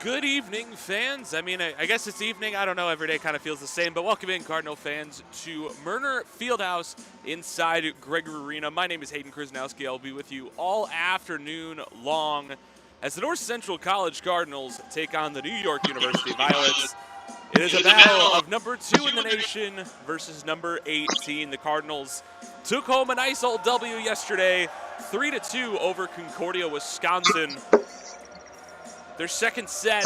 Good evening, fans. I mean, I guess it's evening. I don't know. Every day kind of feels the same. But welcome in, Cardinal fans, to Murner Fieldhouse inside Gregory Arena. My name is Hayden Krasnowski. I'll be with you all afternoon long as the North Central College Cardinals take on the New York University Violets. It is a battle of number 2 in the nation versus number 18. The Cardinals took home a nice old W yesterday, 3-2 over Concordia, Wisconsin. Their second set,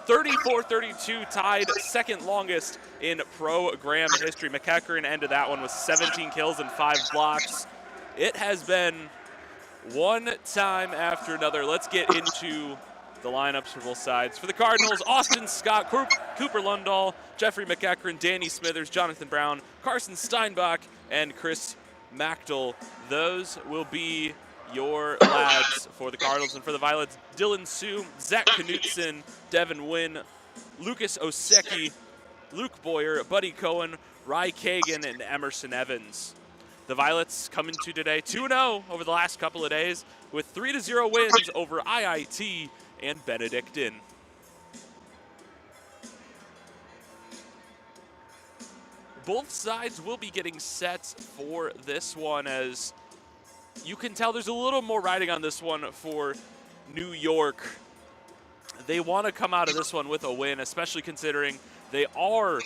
34-32, tied second longest in program history. McEachern ended that one with 17 kills and 5 blocks. It has been one time after another. Let's get into the lineups for both sides. For the Cardinals, Austin Scott, Cooper Lundahl, Jeffrey McEachern, Danny Smithers, Jonathan Brown, Carson Steinbach, and Chris Machtel. Those will be your lads for the Cardinals. And for the Violets, Dylan Sue, Zach Knutson, Devin Wynn, Lucas Osecki, Luke Boyer, Buddy Cohen, Rye Kagan, and Emerson Evans. The Violets come into today 2-0 over the last couple of days with 3-0 wins over IIT and Benedictine. Both sides will be getting sets for this one, as you can tell there's a little more riding on this one for New York. They want to come out of this one with a win, especially considering they are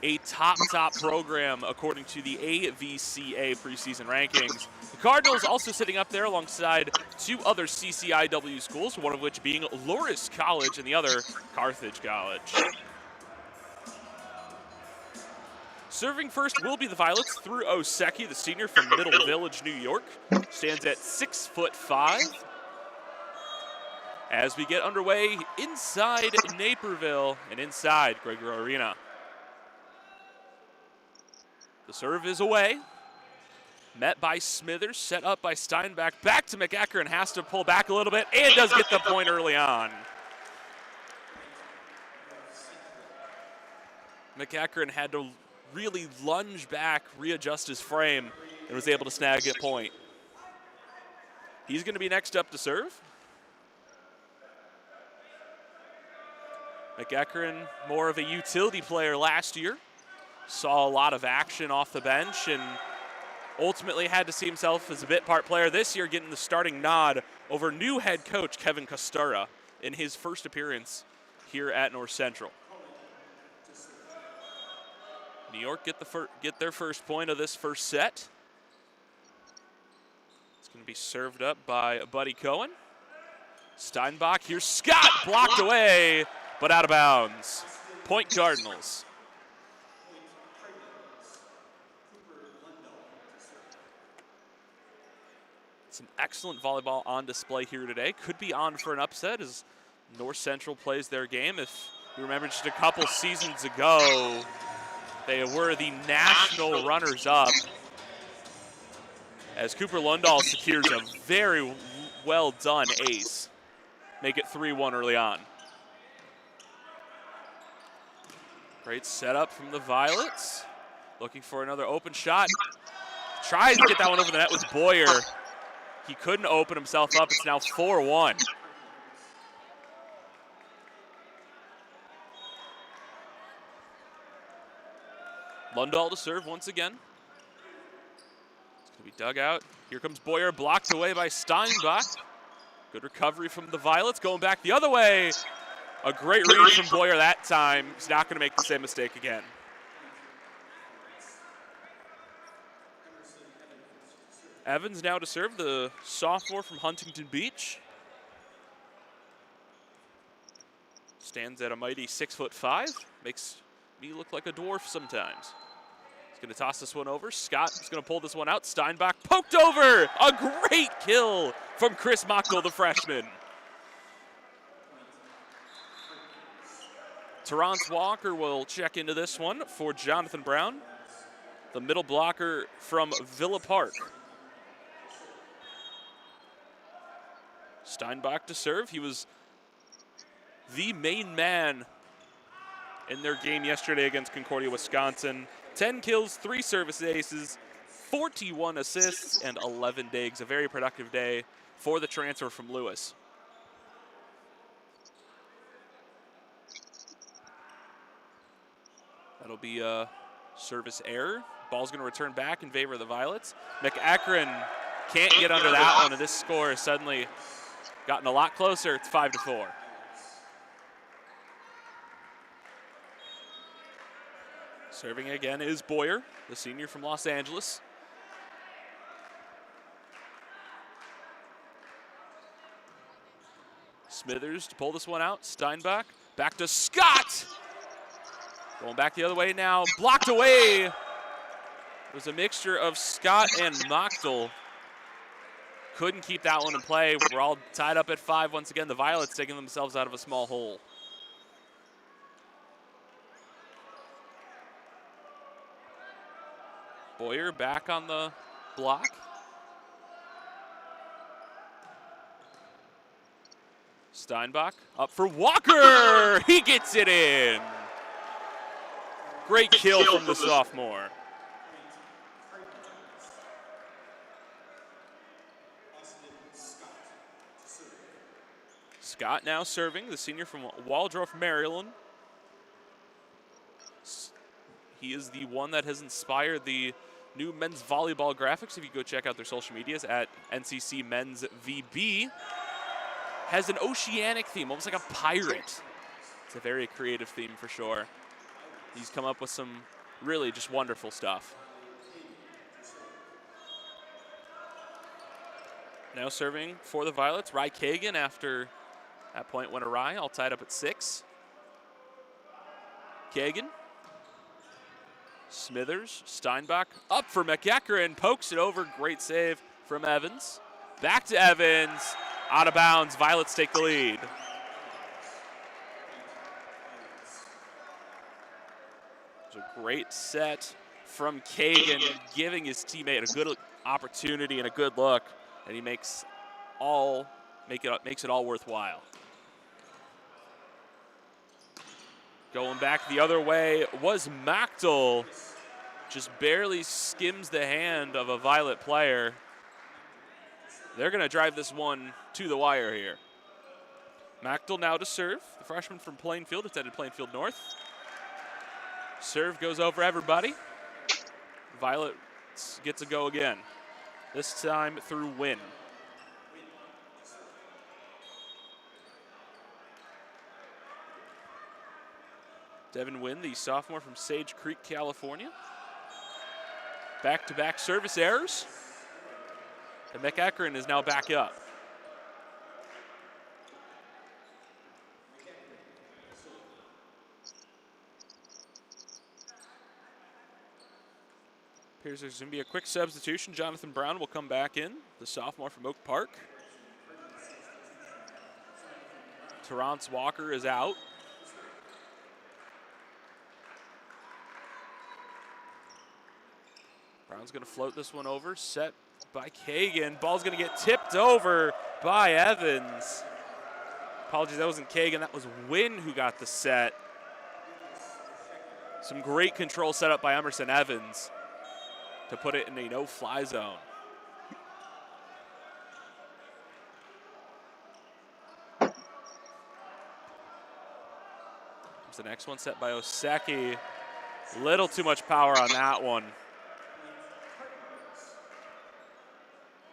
a top program according to the AVCA preseason rankings. The Cardinals also sitting up there alongside 2 other CCIW schools, one of which being Loras College and the other Carthage College. Serving first will be the Violets through Osecki, the senior from Middle Village, New York. Stands at 6'5". As we get underway inside Naperville and inside Gregory Arena. The serve is away. Met by Smithers, set up by Steinbach. Back to McEachern, has to pull back a little bit and does get the point early on. McEachern had to really lunge back, readjust his frame, and was able to snag a point. He's going to be next up to serve. McEachern, more of a utility player last year. Saw a lot of action off the bench and ultimately had to see himself as a bit part player this year, getting the starting nod over new head coach Kevin Costura in his first appearance here at North Central. New York get their first point of this first set. It's going to be served up by Buddy Cohen. Steinbach, here's Scott, blocked away, but out of bounds. Point Cardinals. Some excellent volleyball on display here today. Could be on for an upset as North Central plays their game. If you remember just a couple seasons ago, they were the national runners-up as Cooper Lundahl secures a very well-done ace. Make it 3-1 early on. Great setup from the Violets. Looking for another open shot. Tries to get that one over the net with Boyer. He couldn't open himself up. It's now 4-1. Lundahl to serve once again. It's going to be dug out. Here comes Boyer, blocked away by Steinbach. Good recovery from the Violets, going back the other way. A great read from Boyer that time. He's not going to make the same mistake again. Evans now to serve, the sophomore from Huntington Beach. Stands at a mighty 6'5". Makes me look like a dwarf sometimes. He's going to toss this one over. Scott is going to pull this one out. Steinbach poked over. A great kill from Chris Machtel, the freshman. Terrence Walker will check into this one for Jonathan Brown, the middle blocker from Villa Park. Steinbach to serve. He was the main man in their game yesterday against Concordia, Wisconsin. 10 kills, 3 service aces, 41 assists, and 11 digs. A very productive day for the transfer from Lewis. That'll be a service error. Ball's going to return back in favor of the Violets. McEachran can't get under that one, and this score has suddenly gotten a lot closer. It's 5-4. Serving again is Boyer, the senior from Los Angeles. Smithers to pull this one out. Steinbach back to Scott. Going back the other way now. Blocked away. It was a mixture of Scott and Mochtel. Couldn't keep that one in play. We're all tied up at 5 once again. The Violets taking themselves out of a small hole. Boyer back on the block. Steinbach up for Walker. He gets it in. Great kill from the sophomore. Scott now serving, the senior from Waldorf, Maryland. He is the one that has inspired the new men's volleyball graphics. If you go check out their social medias at NCC Men's VB. Has an oceanic theme, almost like a pirate. It's a very creative theme for sure. He's come up with some really just wonderful stuff. Now serving for the Violets, Rye Kagan after that point went awry, all tied up at 6. Kagan. Smithers, Steinbach, up for McEachran, pokes it over, great save from Evans. Back to Evans, out of bounds, Violets take the lead. It was a great set from Kagan, giving his teammate a good opportunity and a good look, and he makes it all worthwhile. Going back the other way was Mochtel. Just barely skims the hand of a Violet player. They're going to drive this one to the wire here. Mochtel now to serve. The freshman from Plainfield, it's headed Plainfield North. Serve goes over everybody. Violet gets a go again. This time through Wynn. Devin Wynn, the sophomore from Sage Creek, California. Back-to-back service errors. And McEachran is now back up. Appears there's going to be a quick substitution. Jonathan Brown will come back in, the sophomore from Oak Park. Terrence Walker is out. Brown's going to float this one over, set by Kagan. Ball's going to get tipped over by Evans. Apologies, that wasn't Kagan, that was Wynn who got the set. Some great control set up by Emerson Evans to put it in a no-fly zone. Here's the next one set by Oseki. Little too much power on that one.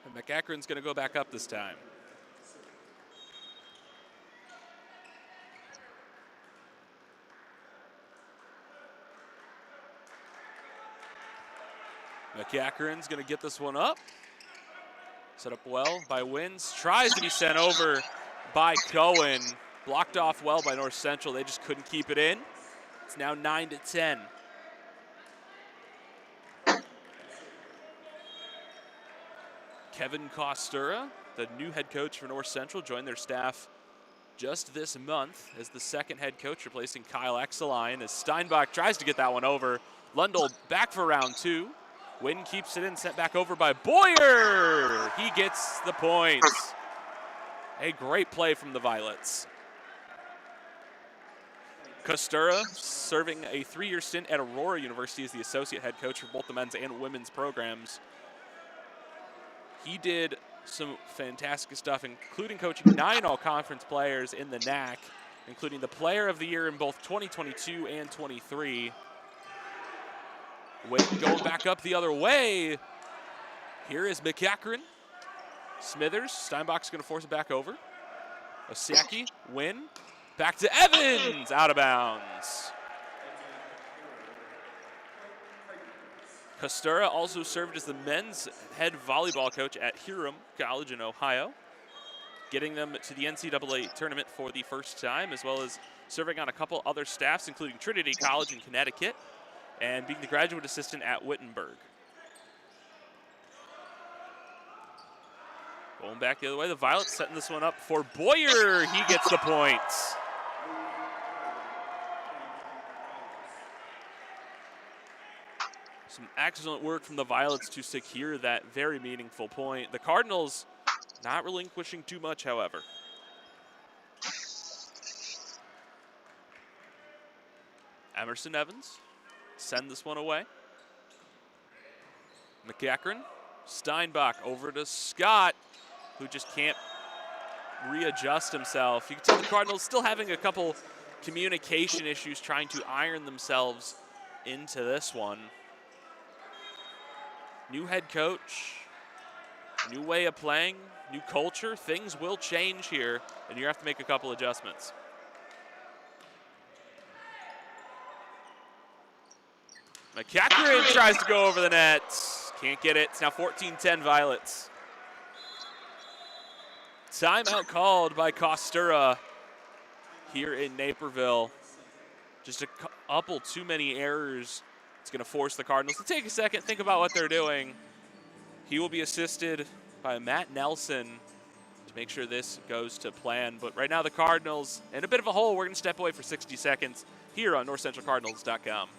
And McEachran's going to go back up this time. McEachran's going to get this one up. Set up well by Wins. Tries to be sent over by Cohen. Blocked off well by North Central. They just couldn't keep it in. It's now 9-10. Kevin Costura, the new head coach for North Central, joined their staff just this month as the second head coach, replacing Kyle Exeline as Steinbach tries to get that one over. Lundell back for round 2. Wynn keeps it in, sent back over by Boyer. He gets the points. A great play from the Violets. Costura serving a 3-year stint at Aurora University as the associate head coach for both the men's and women's programs. He did some fantastic stuff, including coaching 9 all-conference players in the NAC, including the player of the year in both 2022 and 23. Witten going back up the other way. Here is McEachran. Smithers. Steinbach's going to force it back over. Osiecki, Wynn. Back to Evans. Out of bounds. Kostura also served as the men's head volleyball coach at Hiram College in Ohio, getting them to the NCAA tournament for the first time, as well as serving on a couple other staffs, including Trinity College in Connecticut, and being the graduate assistant at Wittenberg. Going back the other way, the Violets setting this one up for Boyer. He gets the point. Some excellent work from the Violets to secure that very meaningful point. The Cardinals not relinquishing too much, however. Emerson Evans send this one away. McEachran, Steinbach over to Scott, who just can't readjust himself. You can tell the Cardinals still having a couple communication issues trying to iron themselves into this one. New head coach, new way of playing, new culture. Things will change here, and you have to make a couple adjustments. McEachran tries to go over the net. Can't get it. It's now 14-10 Violets. Timeout called by Kostura here in Naperville. Just a couple too many errors. It's going to force the Cardinals to take a second, think about what they're doing. He will be assisted by Matt Nelson to make sure this goes to plan. But right now the Cardinals in a bit of a hole. We're going to step away for 60 seconds here on NorthCentralCardinals.com.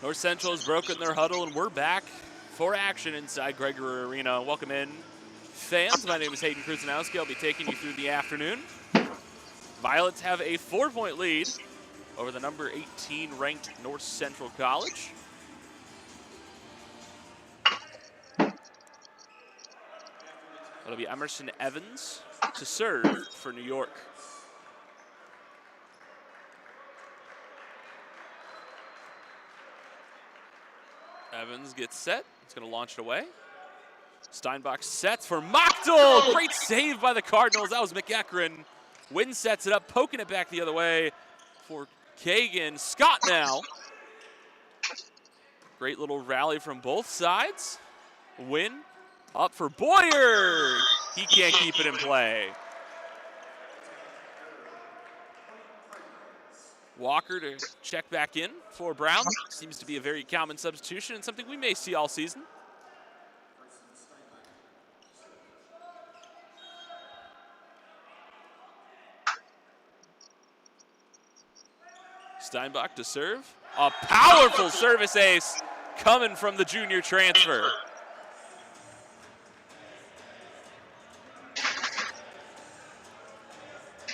North Central has broken their huddle, and we're back for action inside Gregory Arena. Welcome in, fans. My name is Hayden Kruzanowski. I'll be taking you through the afternoon. Violets have a 4-point lead over the number 18 ranked North Central College. It'll be Emerson Evans to serve for New York. Evans gets set. It's going to launch it away. Steinbach sets for Mochtel. Great save by the Cardinals. That was McEachran. Wynn sets it up, poking it back the other way for Kagan. Scott now. Great little rally from both sides. Wynn up for Boyer. He can't keep it in play. Walker to check back in for Brown. Seems to be a very common substitution and something we may see all season. Steinbach to serve. A powerful service ace coming from the junior transfer.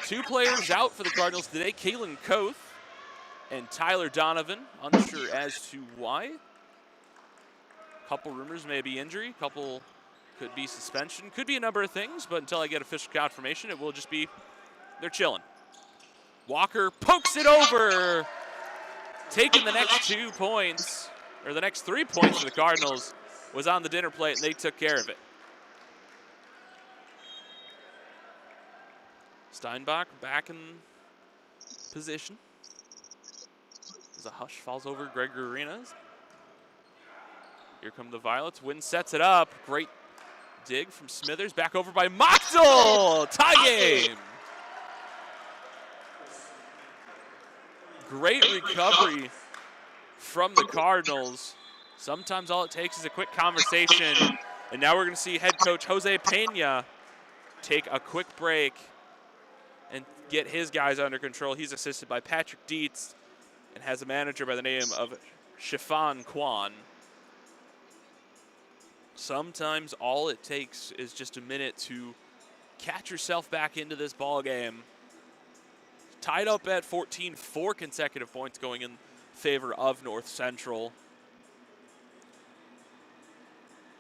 Two players out for the Cardinals today, Kalen Koth and Tyler Donovan, unsure as to why. Couple rumors, maybe injury, couple could be suspension, could be a number of things, but until I get official confirmation, it will just be they're chilling. Walker pokes it over, taking the next 2 points, or the next 3 points for the Cardinals was on the dinner plate, and they took care of it. Steinbach back in position. As a hush falls over Gregory Arena. Here come the Violets. Wynn sets it up. Great dig from Smithers. Back over by Mochtel. Tie game. Great recovery from the Cardinals. Sometimes all it takes is a quick conversation. And now we're going to see head coach Jose Pena take a quick break and get his guys under control. He's assisted by Patrick Dietz and has a manager by the name of Shifan Kwan. Sometimes all it takes is just a minute to catch yourself back into this ball game. Tied up at 14, 4 consecutive points going in favor of North Central.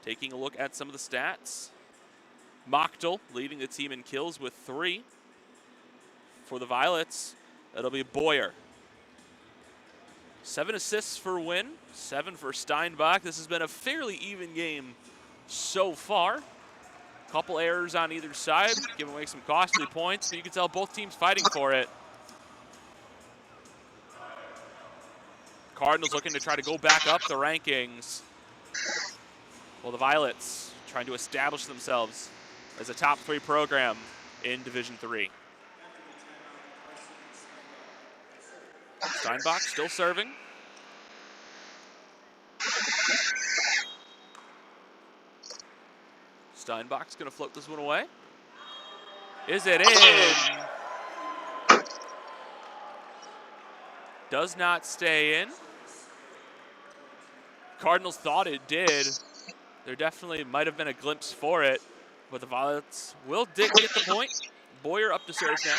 Taking a look at some of the stats. Mochtel leading the team in kills with 3. For the Violets, it'll be Boyer. 7 assists for Wynn, 7 for Steinbach. This has been a fairly even game so far. Couple errors on either side, giving away some costly points, but you can tell both teams fighting for it. Cardinals looking to try to go back up the rankings. Well, the Violets trying to establish themselves as a top 3 program in Division III. Steinbach still serving. Steinbach's going to float this one away. Is it in? Does not stay in. Cardinals thought it did. There definitely might have been a glimpse for it, but the Violets will get the point. Boyer up to serve now.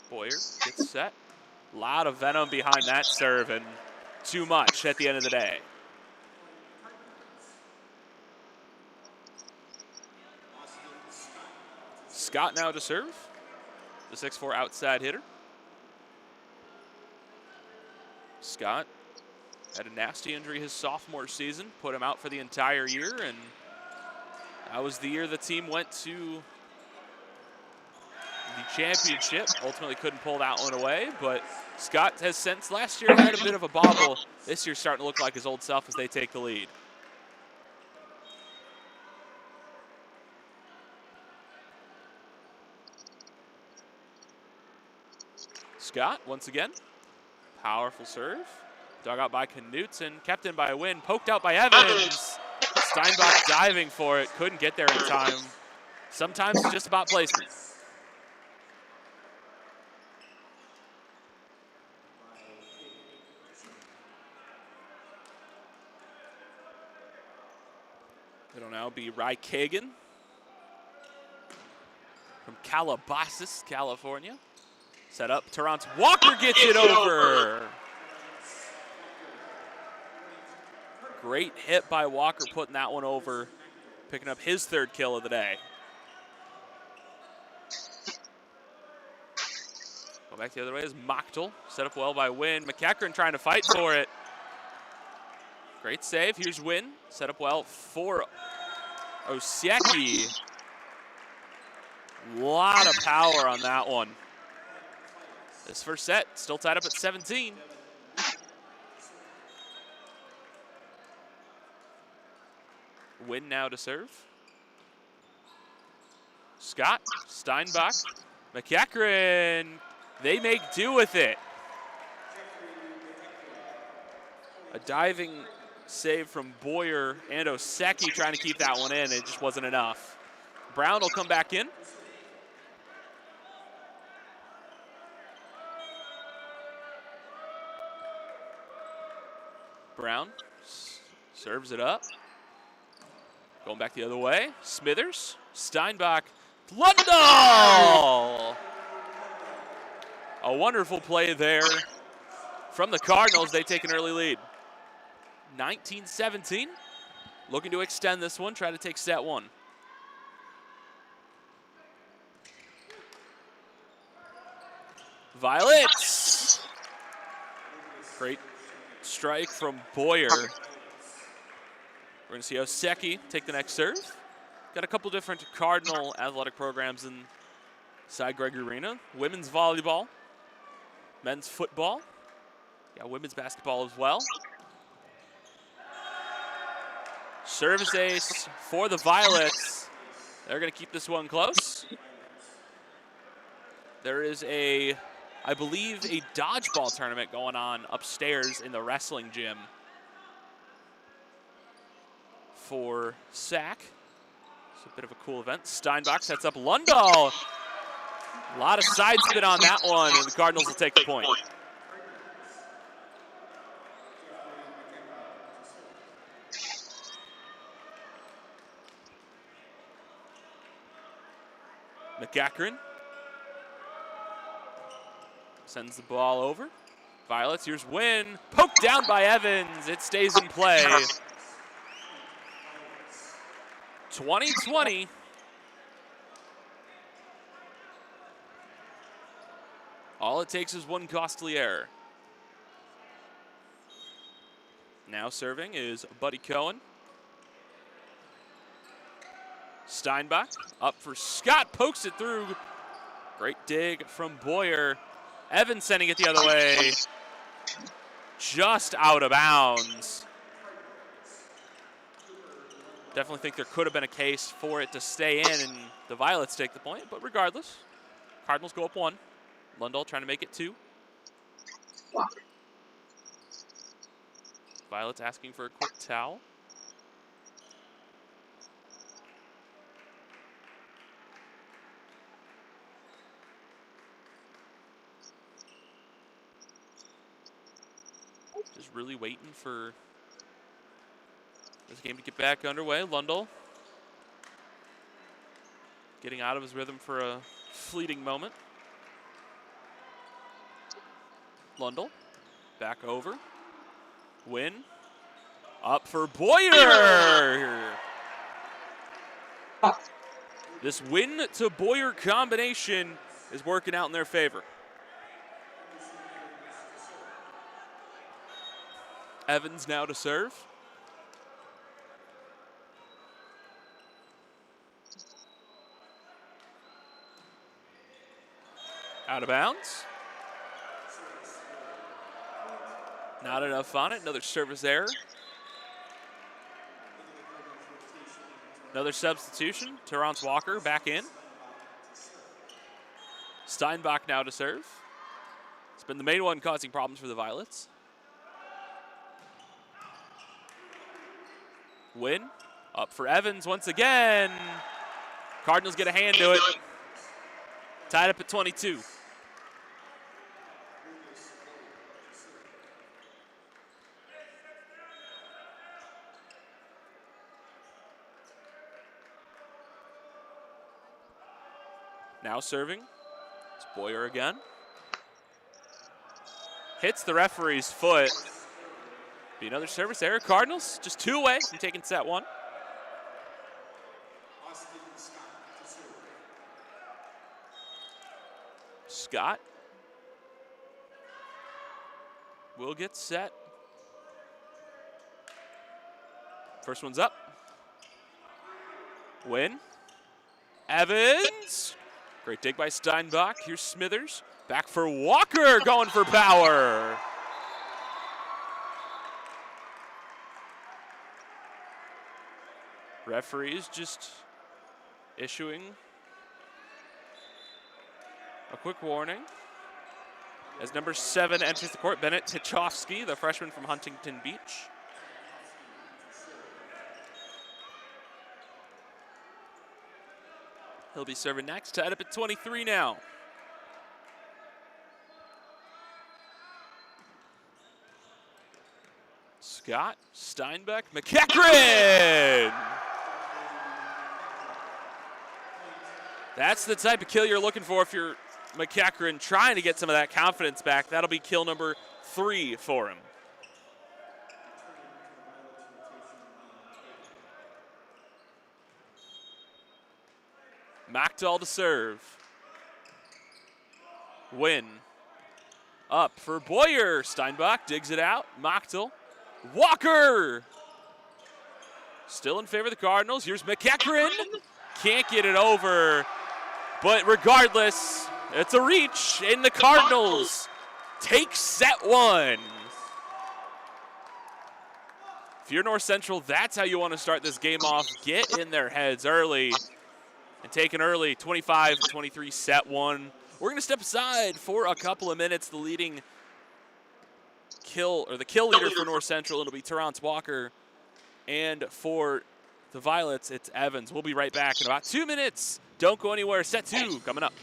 Boyer gets set. A lot of venom behind that serve, and too much at the end of the day. Scott now to serve. The 6'4" outside hitter. Scott had a nasty injury his sophomore season, put him out for the entire year, and that was the year the team went to the championship. Ultimately couldn't pull that one away, but Scott has since last year had a bit of a bobble. This year's starting to look like his old self as they take the lead. Scott, once again, powerful serve. Dug out by Knutson, kept in by Wynn, poked out by Evans. Steinbach diving for it, couldn't get there in time. Sometimes it's just about placement. It'll now be Ry Kagan from Calabasas, California. Set up, Terrence Walker gets it over. Great hit by Walker putting that one over, picking up his 3rd kill of the day. Go back the other way is Mochtel, set up well by Wynn. McEachran trying to fight for it. Great save, here's Wynn, set up well for Osiecki. Lot of power on that one. This first set, still tied up at 17. Wynn now to serve. Scott, Steinbach, McEachran, they make do with it. A diving save from Boyer and Osiecki trying to keep that one in. It just wasn't enough. Brown will come back in. Brown serves it up. Going back the other way. Smithers, Steinbach, Lundahl! A wonderful play there from the Cardinals. They take an early lead. 19-17. Looking to extend this one, try to take set 1. Violets! Great strike from Boyer. We're going to see Osiecki take the next serve. Got a couple different Cardinal athletic programs inside Gregory Arena. Women's volleyball, men's football, women's basketball as well. Service ace for the Violets. They're going to keep this one close. There is I believe, a dodgeball tournament going on upstairs in the wrestling gym for SAC. It's a bit of a cool event. Steinbach sets up Lundahl. A lot of side spin on that one, and the Cardinals will take the point. McEachran sends the ball over. Violets, here's Wynn. Poked down by Evans. It stays in play. 20-20. All it takes is one costly error. Now serving is Buddy Cohen. Steinbach up for Scott, pokes it through. Great dig from Boyer. Evans sending it the other way. Just out of bounds. Definitely think there could have been a case for it to stay in and the Violets take the point, but regardless, Cardinals go up 1. Lundahl trying to make it 2. Violets asking for a quick towel. Just really waiting for this game to get back underway. Lundahl getting out of his rhythm for a fleeting moment. Lundahl back over. Wynn up for Boyer. This Wynn to Boyer combination is working out in their favor. Evans now to serve. Out of bounds. Not enough on it. Another service error. Another substitution. Terrence Walker back in. Steinbach now to serve. It's been the main one causing problems for the Violets. Wynn up for Evans once again. Cardinals get a hand to it. Tied up at 22. Now serving. It's Boyer again. Hits the referee's foot. Be another service error. Cardinals just 2 away from taking set 1. Scott will get set. First one's up. Wynn. Evans. Great dig by Steinbach. Here's Smithers. Back for Walker, going for power. Referees just issuing a quick warning as number 7 enters the court. Bennett Tichowski, the freshman from Huntington Beach. He'll be serving next, tied up at 23 now. Scott, Steinbach, McEachran! That's the type of kill you're looking for if you're McEachran, trying to get some of that confidence back. That'll be kill number 3 for him. Machtel to serve. Wynn up for Boyer. Steinbach digs it out. Machtel. Walker! Still in favor of the Cardinals. Here's McEachran. Can't get it over. But regardless, it's a reach, and the Cardinals take set 1. If you're North Central, that's how you want to start this game off. Get in their heads early. and taken early, 25-23, set one. We're going to step aside for a couple of minutes. The leading kill leader for North Central, it'll be Terrence Walker. And for the Violets, it's Evans. We'll be right back in about 2 minutes. Don't go anywhere. Set two coming up.